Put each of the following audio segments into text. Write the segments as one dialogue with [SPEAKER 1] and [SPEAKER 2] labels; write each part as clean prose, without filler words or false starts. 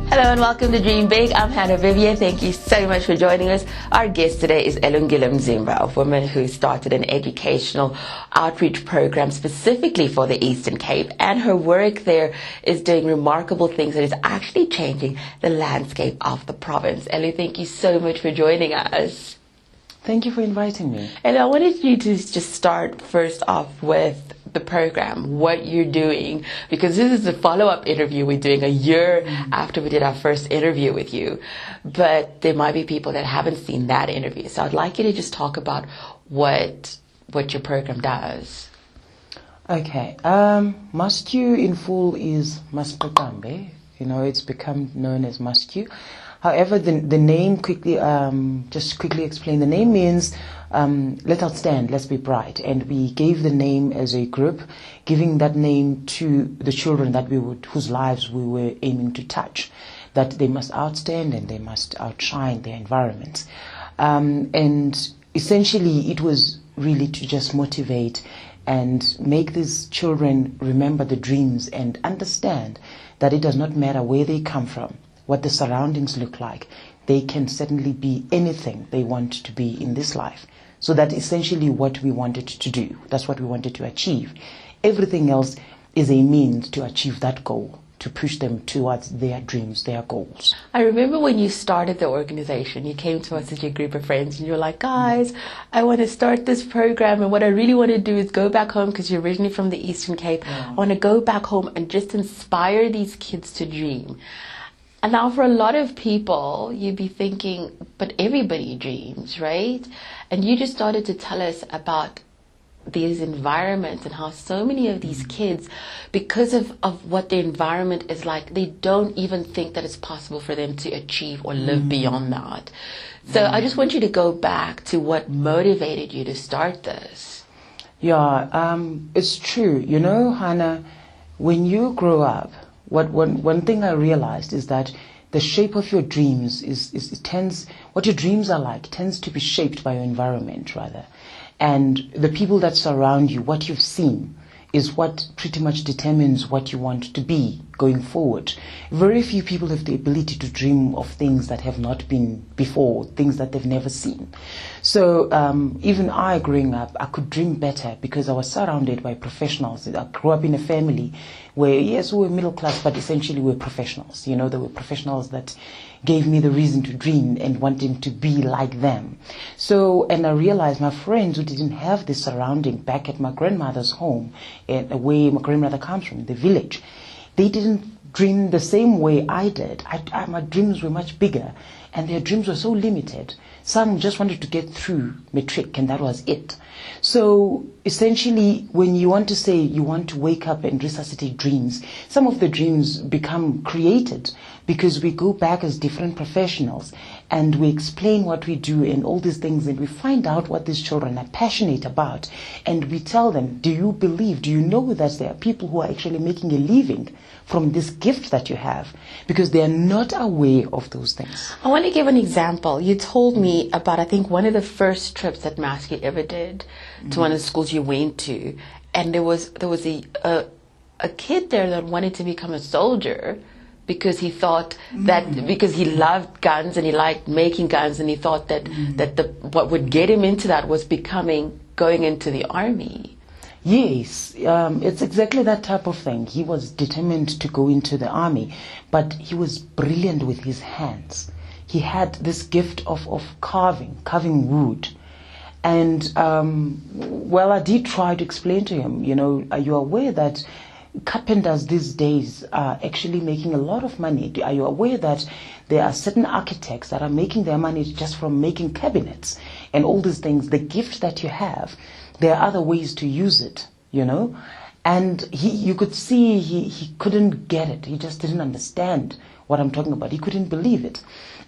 [SPEAKER 1] Hello and welcome to Dream Big. I'm Hannah Viviers. Thank you so much for joining us. Our guest today is Elungile Mzimba, a woman who started an educational outreach program specifically for the Eastern Cape, and her work there is doing remarkable things that is actually changing the landscape of the province. Elu, thank you so much for joining us.
[SPEAKER 2] Thank you for inviting me.
[SPEAKER 1] And I wanted you to just start first off with the program, what you're doing, because this is a follow-up interview we're doing a year after we did our first interview with you. But there might be people that haven't seen that interview. So I'd like you to just talk about what your program does.
[SPEAKER 2] Okay. MasQ in full is Masiqaqambe. It's become known as MasQ. However, the name just quickly explain. The name means let's outstand, let's be bright, and we gave the name as a group, giving that name to the children whose lives we were aiming to touch, that they must outstand and they must outshine their environments, and essentially it was really to just motivate and make these children remember the dreams and understand that it does not matter where they come from, what the surroundings look like. They can certainly be anything they want to be in this life. So that's essentially what we wanted to do. That's what we wanted to achieve. Everything else is a means to achieve that goal, to push them towards their dreams, their goals.
[SPEAKER 1] I remember when you started the organization, you came to us as your group of friends and you were like, guys, I want to start this program, and what I really want to do is go back home, because you're originally from the Eastern Cape. I want to go back home and just inspire these kids to dream. And now for a lot of people, you'd be thinking, but everybody dreams, right? And you just started to tell us about these environments and how so many of these kids, because of what their environment is like, they don't even think that it's possible for them to achieve or live beyond that. So I just want you to go back to what motivated you to start this.
[SPEAKER 2] Yeah, it's true. Hannah, when you grow up, one thing I realized is that the shape of your dreams what your dreams are like tends to be shaped by your environment, rather. And the people that surround you, what you've seen, is what pretty much determines what you want to be going forward. Very few people have the ability to dream of things that have not been before, things that they've never seen. So even I, growing up, I could dream better because I was surrounded by professionals. I grew up in a family where, yes, we were middle class, but essentially we were professionals. There were professionals that gave me the reason to dream and wanting to be like them. So, and I realized my friends who didn't have this surrounding back at my grandmother's home, where my grandmother comes from, the village, they didn't dream the same way I did. My dreams were much bigger, and their dreams were so limited. Some just wanted to get through matric, and that was it. So essentially, when you want to say you want to wake up and resuscitate dreams, some of the dreams become created because we go back as different professionals and we explain what we do and all these things, and we find out what these children are passionate about, and we tell them, do you know that there are people who are actually making a living from this gift that you have, because they are not aware of those things.
[SPEAKER 1] I want to give an example. You told me about, I think, one of the first trips that MasQ ever did to one of the schools you went to, and there was a kid there that wanted to become a soldier because he thought that, because he loved guns and he liked making guns, and he thought that what would get him into that was going into the army.
[SPEAKER 2] Yes, it's exactly that type of thing. He was determined to go into the army, but he was brilliant with his hands. He had this gift of carving wood. And, I did try to explain to him, are you aware that carpenters these days are actually making a lot of money? Are you aware that there are certain architects that are making their money just from making cabinets and all these things? The gift that you have, there are other ways to use it, And you could see he couldn't get it. He just didn't understand what I'm talking about. He couldn't believe it.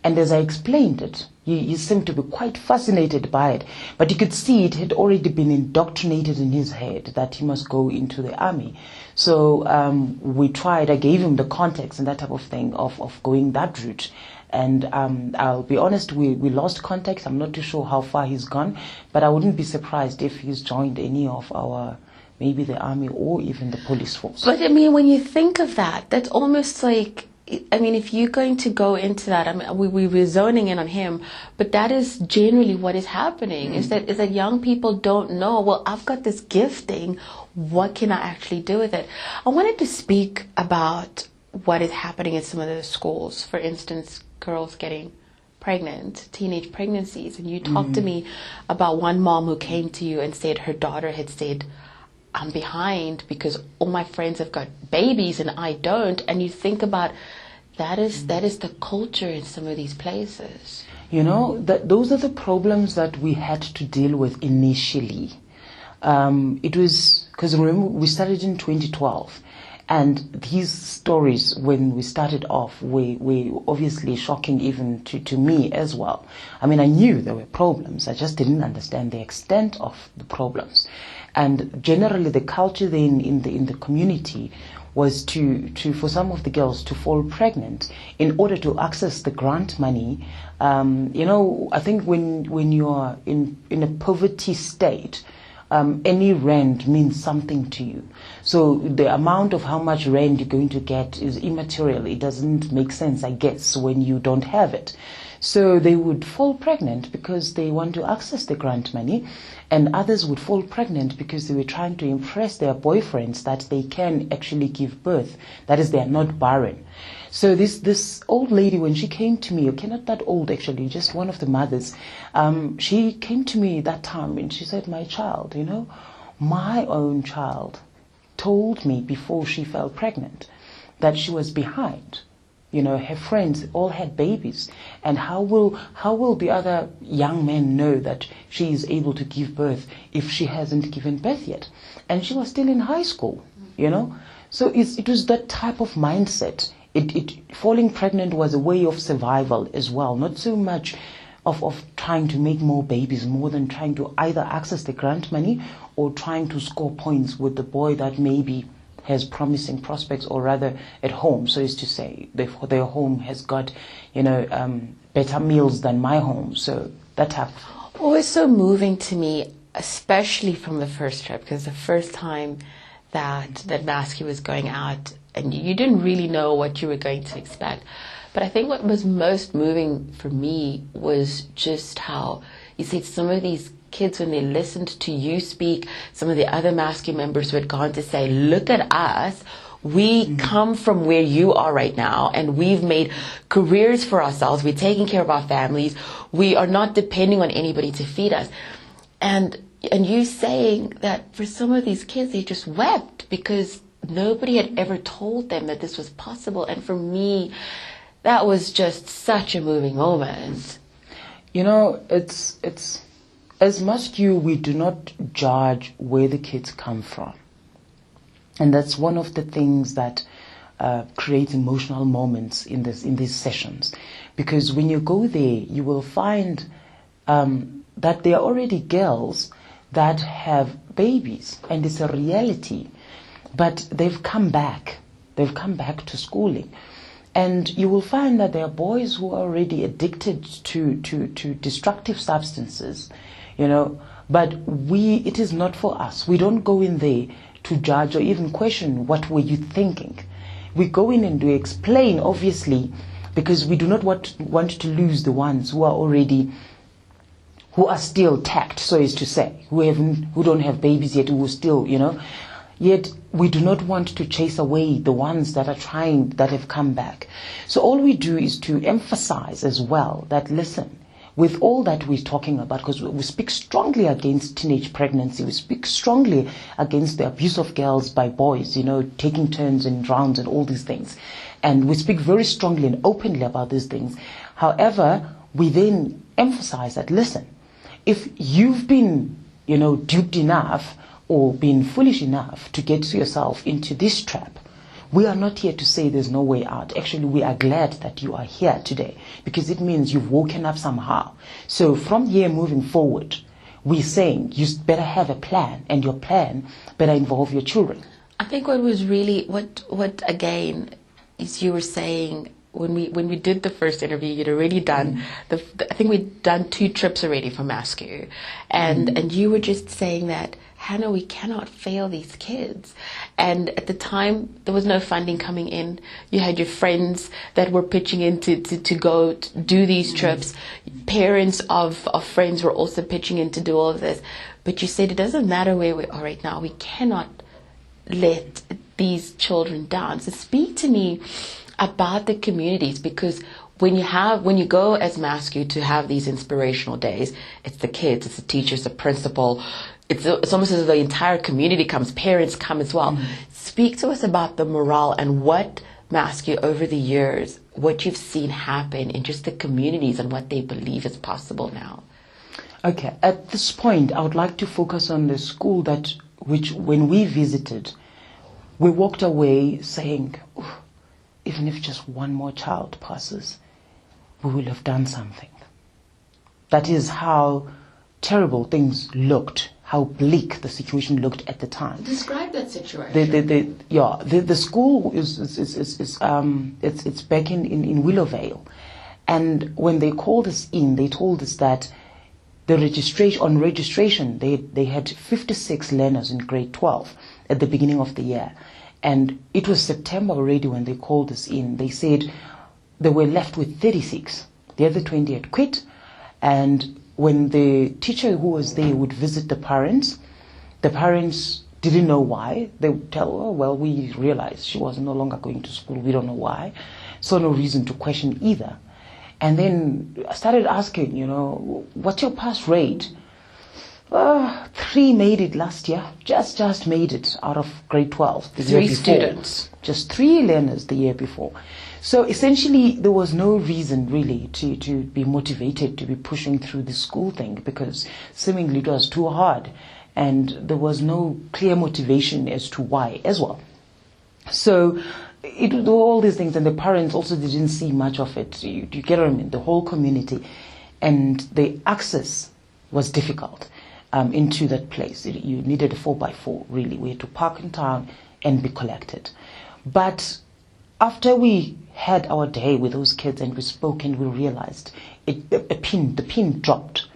[SPEAKER 2] And as I explained it, he seemed to be quite fascinated by it. But you could see it had already been indoctrinated in his head that he must go into the army. So I gave him the context and that type of thing of going that route. And I'll be honest, we lost contact. I'm not too sure how far he's gone, but I wouldn't be surprised if he's joined any of our, maybe the army or even the police force.
[SPEAKER 1] But I mean, when you think of that, that's almost like I mean, if you're going to go into that, I mean, we were zoning in on him, but that is generally what is happening, is that young people don't know, well, I've got this gifting, what can I actually do with it? I wanted to speak about what is happening in some of the schools. For instance, girls getting pregnant, teenage pregnancies. And you talked to me about one mom who came to you and said her daughter had said, I'm behind because all my friends have got babies and I don't. And you think about that is the culture in some of these places.
[SPEAKER 2] You know, those are the problems that we had to deal with initially. It was, because remember, we started in 2012. And these stories, when we started off, were obviously shocking even to me as well. I mean, I knew there were problems. I just didn't understand the extent of the problems. And generally, the culture then in the community was to for some of the girls to fall pregnant in order to access the grant money. You know, I think when you are in a poverty state, any rand means something to you. So the amount of how much rand you're going to get is immaterial. It doesn't make sense, I guess, when you don't have it. So they would fall pregnant because they want to access the grant money, and others would fall pregnant because they were trying to impress their boyfriends that they can actually give birth. That is, they are not barren. So this old lady, when she came to me, okay, not that old actually, just one of the mothers, she came to me that time and she said, my child, you know, my own child told me before she fell pregnant that she was behind. You know, her friends all had babies, and how will the other young men know that she is able to give birth if she hasn't given birth yet? And she was still in high school, you know. So it was that type of mindset. Falling pregnant was a way of survival as well, not so much of trying to make more babies, more than trying to either access the grant money or trying to score points with the boy that maybe has promising prospects, or rather at home, so is to say, their home has got, you know, better meals than my home. So that happened.
[SPEAKER 1] Always so moving to me, especially from the first trip, because the first time that MasQ was going out, and you didn't really know what you were going to expect. But I think what was most moving for me was just how you said some of these kids, when they listened to you speak, some of the other MasQ members who had gone to say, look at us, we come from where you are right now, and we've made careers for ourselves, we're taking care of our families, we are not depending on anybody to feed us. And you saying that for some of these kids, they just wept because nobody had ever told them that this was possible. And for me, that was just such a moving moment.
[SPEAKER 2] You know, it's as MasQ, we do not judge where the kids come from. And that's one of the things that creates emotional moments in these sessions. Because when you go there, you will find that there are already girls that have babies, and it's a reality. But they've come back. They've come back to schooling. And you will find that there are boys who are already addicted to destructive substances, you know, but it is not for us. We don't go in there to judge or even question what were you thinking. We go in and we explain, obviously, because we do not want to lose the ones who are still tact, so is to say, who don't have babies yet, who are still, you know. Yet we do not want to chase away the ones that have come back. So all we do is to emphasize as well that, listen, with all that we're talking about, because we speak strongly against teenage pregnancy, we speak strongly against the abuse of girls by boys, you know, taking turns and rounds and all these things. And we speak very strongly and openly about these things. However, we then emphasize that, listen, if you've been, you know, duped enough or been foolish enough to get yourself into this trap, we are not here to say there's no way out. Actually, we are glad that you are here today, because it means you've woken up somehow. So from here moving forward, we're saying you better have a plan, and your plan better involve your children.
[SPEAKER 1] I think what was really, what again, is you were saying, when we did the first interview, you'd already done I think we'd done 2 trips already for MasQ, and you were just saying that, Hannah, we cannot fail these kids. And at the time, there was no funding coming in. You had your friends that were pitching in to go to do these trips. Parents of friends were also pitching in to do all of this. But you said it doesn't matter where we are right now. We cannot let these children down. So speak to me about the communities, because when you go as MasQ to have these inspirational days, it's the kids, it's the teachers, the principal. It's almost as though the entire community comes, parents come as well. Speak to us about the morale and what MasQ over the years, what you've seen happen in just the communities and what they believe is possible now.
[SPEAKER 2] Okay, at this point, I would like to focus on the school which when we visited, we walked away saying, even if just one more child passes, we will have done something. That is how terrible things looked, how bleak the situation looked at the time.
[SPEAKER 1] Describe that situation.
[SPEAKER 2] The school it's back in Willowvale, and when they called us in, they told us that the registration they had 56 learners in grade 12 at the beginning of the year. And it was September already when they called us in. They said they were left with 36. The other 20 had quit. And when the teacher who was there would visit the parents didn't know why. They would tell, oh, well, we realized she was no longer going to school. We don't know why. So no reason to question either. And then I started asking, what's your pass rate? 3 made it last year, just made it out of grade 12 the year before.
[SPEAKER 1] 3 students.
[SPEAKER 2] Just 3 learners the year before. So essentially there was no reason really to be motivated to be pushing through the school thing, because seemingly it was too hard and there was no clear motivation as to why as well. So it was all these things, and the parents also didn't see much of it. You get what I mean? The whole community, and the access was difficult. Into that place. You needed a 4x4, really. We had to park in town and be collected. But after we had our day with those kids and we spoke and we realized the pin dropped.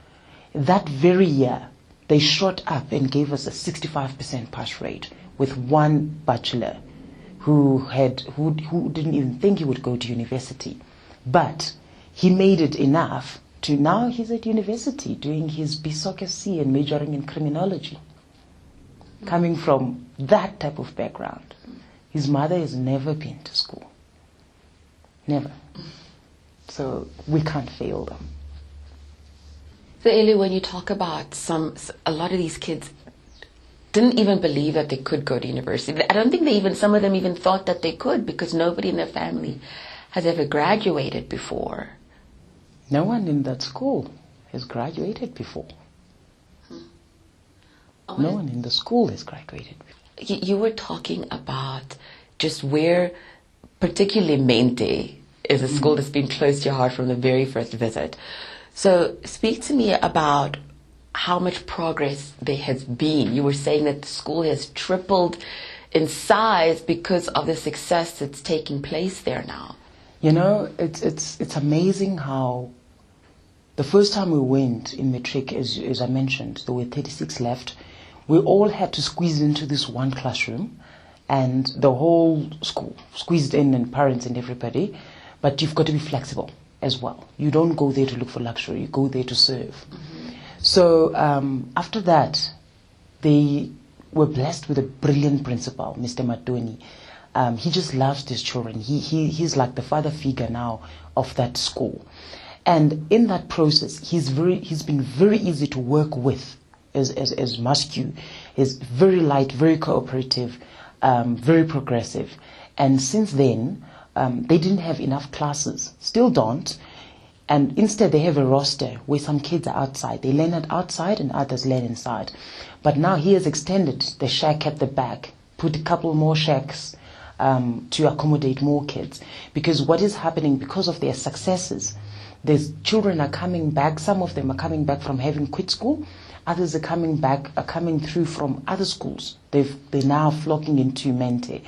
[SPEAKER 2] That very year, they shot up and gave us a 65% pass rate with one bachelor who didn't even think he would go to university. But he made it enough. Now he's at university doing his BSocC and majoring in criminology. Coming from that type of background. His mother has never been to school. Never. So we can't fail them.
[SPEAKER 1] So Eli, when you talk about a lot of these kids didn't even believe that they could go to university. I don't think some of them even thought that they could, because nobody in their family has ever graduated before.
[SPEAKER 2] No one in that school has graduated before. No one in the school has graduated before.
[SPEAKER 1] You were talking about just where, particularly Mente, is a school that's been close to your heart from the very first visit. So speak to me about how much progress there has been. You were saying that the school has tripled in size because of the success that's taking place there now.
[SPEAKER 2] It's amazing how the first time we went in matric, as I mentioned, there were 36 left. We all had to squeeze into this one classroom, and the whole school squeezed in, and parents and everybody. But you've got to be flexible as well. You don't go there to look for luxury. You go there to serve. So after that, they were blessed with a brilliant principal, Mr. Matoni. He just loves these children. He's like the father figure now of that school. And in that process, he's been very easy to work with as MasQ. He's very light, very cooperative, very progressive. And since then, they didn't have enough classes, still don't. And instead they have a roster where some kids are outside. They learn outside and others learn inside. But now he has extended the shack at the back, put a couple more shacks to accommodate more kids. Because what is happening, because of their successes, there's children are coming back. Some of them are coming back from having quit school. Others are coming through from other schools. They're now flocking into Mente.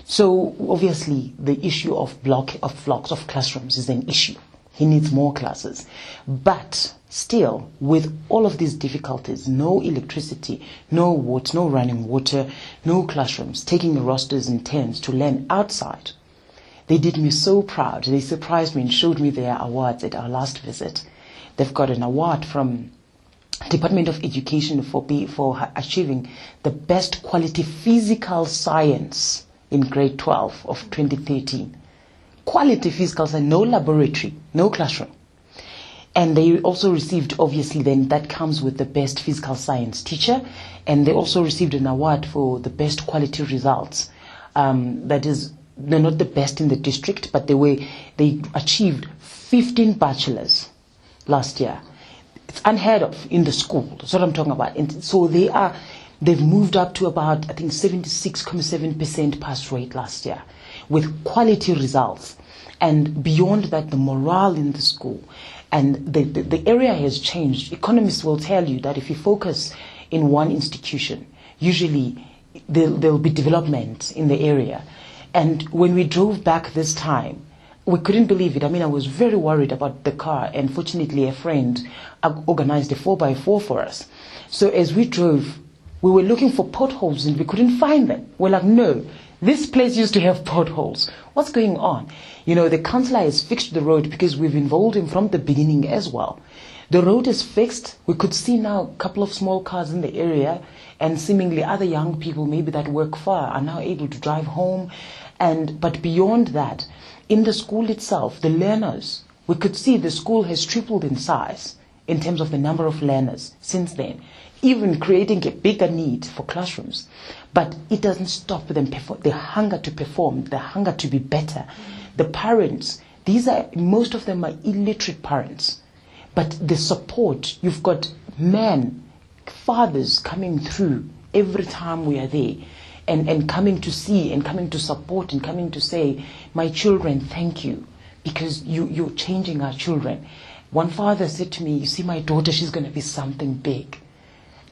[SPEAKER 2] So obviously the issue of flocks of classrooms is an issue. He needs more classes. But Still, with all of these difficulties, no electricity, no water, no running water, no classrooms, taking rosters in tents to learn outside, they did me so proud. They surprised me and showed me their awards at our last visit. They've got an award from Department of Education for achieving the best quality physical science in grade 12 of 2013. Quality physical science, no laboratory, no classroom. And they also received, obviously, then that comes with the best physical science teacher. And they also received an award for the best quality results. That is, they're not the best in the district, but they achieved 15 bachelors last year. It's unheard of in the school. That's what I'm talking about. And so they've moved up to about, I think, 76.7% pass rate last year with quality results. And beyond that, the morale in the school and the area has changed. Economists will tell you that if you focus in one institution, usually there'll be development in the area. And when we drove back this time, we couldn't believe it. I mean, I was very worried about the car, and fortunately a friend organized a 4x4 for us. So as we drove, we were looking for potholes and we couldn't find them. We're like, no, this place used to have potholes. What's going on? You know, the councillor has fixed the road because we've involved him from the beginning as well. The road is fixed. We could see now a couple of small cars in the area, and seemingly other young people maybe that work far are now able to drive home. But beyond that, in the school itself, the learners, we could see the school has tripled in size in terms of the number of learners since then, even creating a bigger need for classrooms. But it doesn't stop them, the hunger to perform, the hunger to be better. The parents, most of them are illiterate parents, but the support, you've got men, fathers coming through every time we are there. And coming to see and coming to support and coming to say, my children, thank you, because you're changing our children. One father said to me, you see, my daughter, she's going to be something big.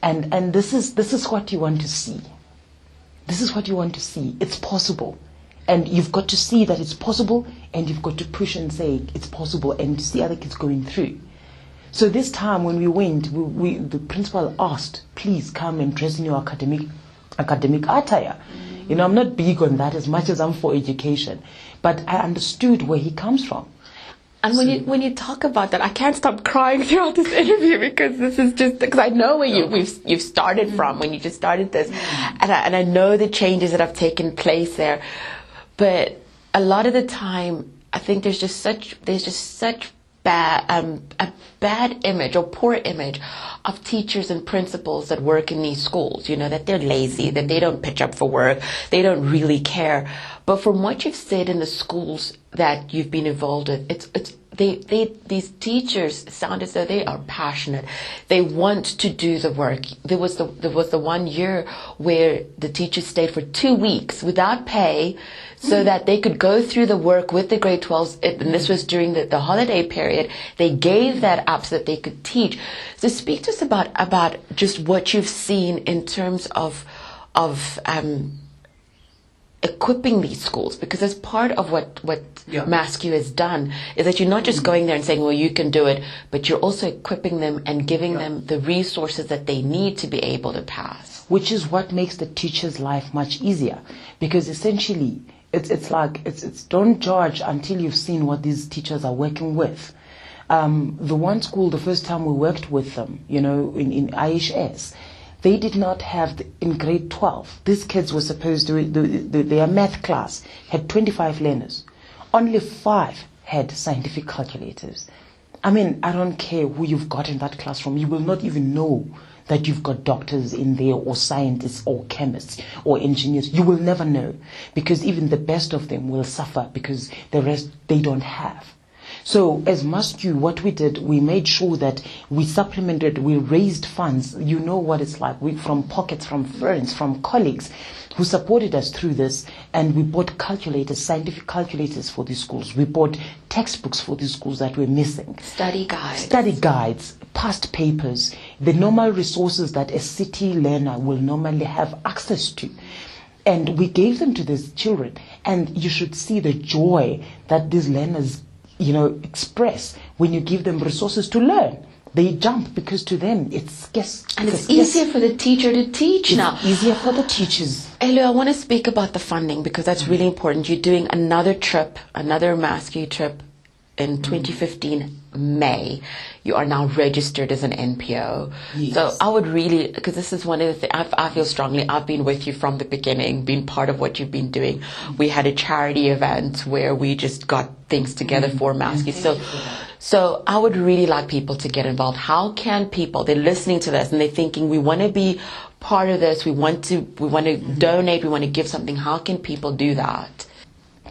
[SPEAKER 2] And this is what you want to see. This is what you want to see. It's possible. And you've got to see that it's possible, and you've got to push and say it's possible and see other kids going through. So this time when we went, the principal asked, please come and dress in your academic attire. You know, I'm not big on that as much as I'm for education, but I understood where he comes from.
[SPEAKER 1] And when you talk about that, I can't stop crying throughout this interview because this is just because I know where you've started from when you just started this, and I know the changes that have taken place there. But a lot of the time, I think there's just such a bad image or poor image of teachers and principals that work in these schools, you know, that they're lazy, that they don't pitch up for work, they don't really care. But from what you've said in the schools that you've been involved in, these teachers sound as though they are passionate. They want to do the work. There was the 1 year where the teachers stayed for 2 weeks without pay, so that they could go through the work with the grade 12s, and this was during the holiday period. They gave that up so that they could teach. So speak to us about just what you've seen in terms of equipping these schools, because as part of what MasQ has done is that you're not just going there and saying, well, you can do it, but you're also equipping them and giving them the resources that they need to be able to pass.
[SPEAKER 2] Which is what makes the teacher's life much easier, because essentially it's don't judge until you've seen what these teachers are working with. The one school, the first time we worked with them, you know, in IHS, they did not have, in grade 12, these kids were supposed to, their math class had 25 learners. Only 5 had scientific calculators. I mean, I don't care who you've got in that classroom. You will not even know that you've got doctors in there, or scientists, or chemists, or engineers. You will never know, because even the best of them will suffer because the rest they don't have. So as MasQ, what we did, we made sure that we supplemented, we raised funds. You know what it's like. From pockets, from friends, from colleagues who supported us through this, and we bought calculators, scientific calculators for these schools. We bought textbooks for these schools that were missing.
[SPEAKER 1] Study guides,
[SPEAKER 2] past papers, the normal resources that a city learner will normally have access to. And we gave them to these children. And you should see the joy that these learners, you know, express when you give them resources to learn. they jump because to them it's
[SPEAKER 1] and it's easier for the teacher to teach now.
[SPEAKER 2] It's easier for the teachers.
[SPEAKER 1] Elu, I want to speak about the funding because that's really important. You're doing another MasQ trip in 2015 May. You are now registered as an NPO.
[SPEAKER 2] Yes.
[SPEAKER 1] So I would really, because this is one of the things, I feel strongly, I've been with you from the beginning, been part of what you've been doing. We had a charity event where we just got things together for MasQ. So I would really like people to get involved. How can people, they're listening to this and they're thinking, we want to be part of this, we want to donate, we want to give something. How can people do that?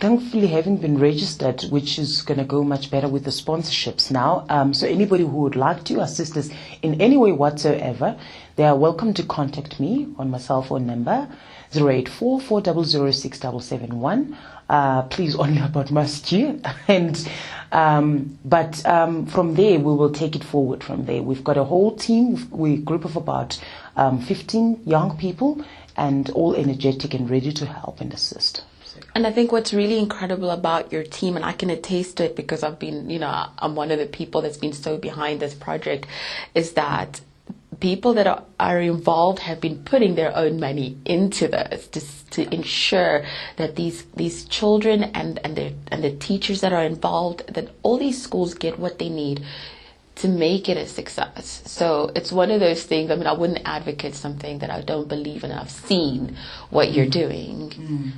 [SPEAKER 2] Thankfully, having been registered, which is going to go much better with the sponsorships now. So anybody who would like to assist us in any way whatsoever, they are welcome to contact me on my cell phone number, 084 400 6771. Please only about MasQ. But from there, we will take it forward from there. We've got a whole team, a group of about 15 young people, and all energetic and ready to help and assist.
[SPEAKER 1] And I think what's really incredible about your team, and I can attest to it because I've been, I'm one of the people that's been so behind this project, is that people that are involved have been putting their own money into this to ensure that these children and the teachers that are involved, that all these schools get what they need to make it a success. So it's one of those things, I wouldn't advocate something that I don't believe in. I've seen what you're doing.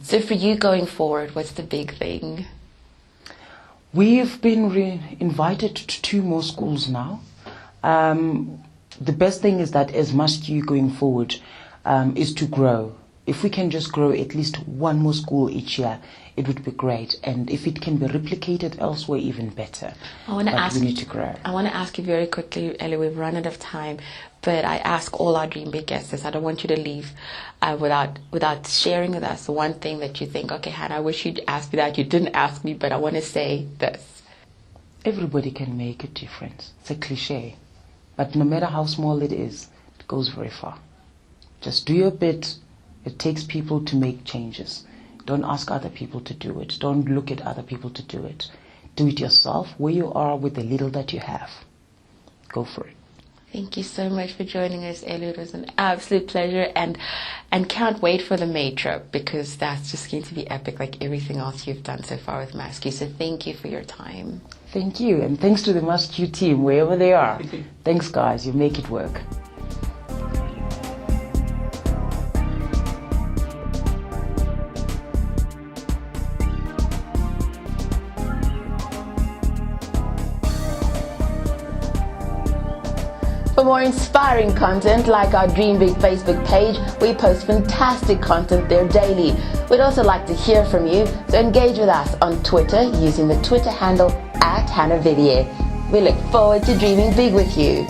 [SPEAKER 1] So for you going forward, what's the big thing?
[SPEAKER 2] We've been invited to 2 more schools now. The best thing is that as MasQ going forward is to grow. If we can just grow at least 1 more school each year, it would be great. And if it can be replicated elsewhere, even better. We need to grow.
[SPEAKER 1] I want to ask you very quickly, Ellie, we've run out of time, but I ask all our Dream Big guests this. I don't want you to leave without sharing with us one thing that you think, okay, Hannah, I wish you'd asked me that. You didn't ask me, but I want to say this.
[SPEAKER 2] Everybody can make a difference. It's a cliche. But no matter how small it is, it goes very far. Just do your bit. It takes people to make changes. Don't ask other people to do it. Don't look at other people to do it. Do it yourself where you are with the little that you have. Go for it.
[SPEAKER 1] Thank you so much for joining us, Ellie. It was an absolute pleasure, and can't wait for the May trip because that's just going to be epic, like everything else you've done so far with MasQ. So thank you for your time.
[SPEAKER 2] Thank you, and thanks to the MasQ team, wherever they are. Thanks, guys. You make it work.
[SPEAKER 1] For more inspiring content like our Dream Big Facebook page, we post fantastic content there daily. We'd also like to hear from you, so engage with us on Twitter using the Twitter handle @HannahViviers. We look forward to dreaming big with you.